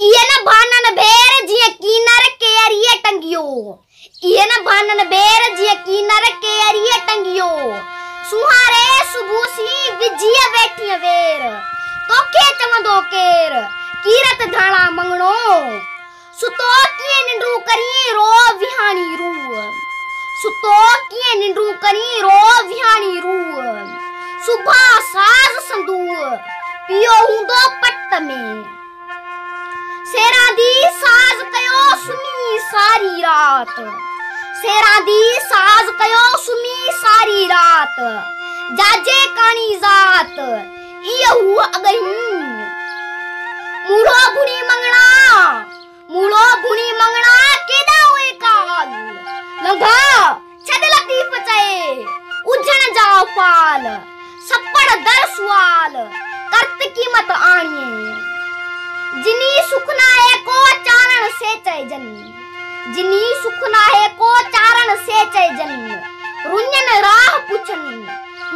इहे न भानन भेर जीअं कीनर केरिए टंगियो इहे न भानन भेर जीअं कीनर केरिए टंगियो सुहारे सुबूसी विझीअ वेठी वेर तोखे चवंदो केर कीरत धाणा मंगणो सुतो कीअं निंड्रू करी रो विहाणी रूह सुतो कीअं निंड्रू करी रो विहाणी रूह सुबह साज संदूह पियो हूंदो पट में सेरा दी साज कयो सुमी सारी रात सेरा दी साज कयो सुमी सारी रात जाजे कानी जात इहो अगही मूड़ो भुनी मंगणा केदा हुए काल लंघा छद लतीफ चए उजण जा फाल सपड़ दर सुवाल करत कीमत आणिए जिनी सुखना है को चारण से चए जन जिनी सुखना है को चारण से चए जन रुञन राह पुछन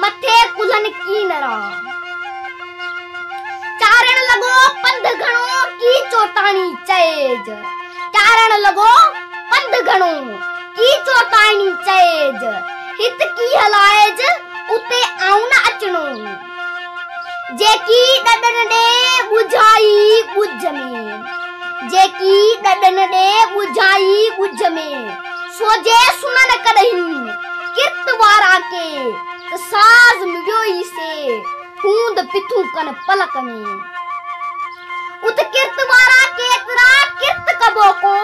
मथे कुलन की नरा चारण लगो पंध घणो की चोटाणी चएज चारण लगो पंध घणो की चोटाणी चएज हित की हलाएज उते आऊं न अचणो जेकी डडन दे बुझाई बुझ में जेकी डडन दे बुझाई बुझ में सोजे सुनन कदहीं किरत वारा के साज मियोई से खूंद पिथू कन पलक में उत किरत वारा केतरा किरत कबो को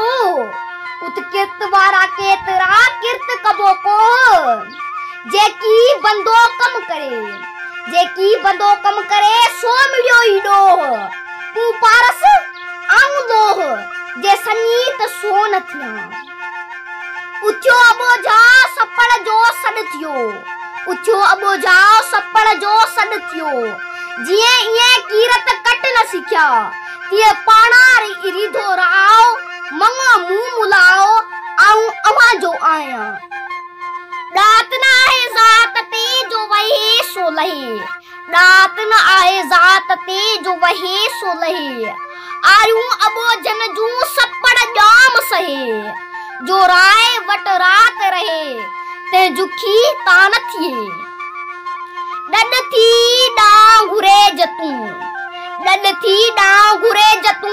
उत किरत वारा केतरा किरत कबो को जेकी बंदो कम करे सो मिलियो ई डोह तू पारस आऊं दोह जे सनीत सो न थिया उच्चो अबोझा सपड़ जो सड थियो उच्चो अबोझा सपड़ जो सड थियो जिए इए कीरत कट न सिख्या तिए पाणार इरिधो राओ मंगो मुंह मुलाओ आऊं अवा जो आया दात न आहे जात ते जो वहे सो लहे दात न आहे जात ते जो वहे सो लहे आयूं अबोझन जू सपड़ जाम सहे जो राय वट रात रहे ते जुखी तान थिए डड थी डां घुरे जतू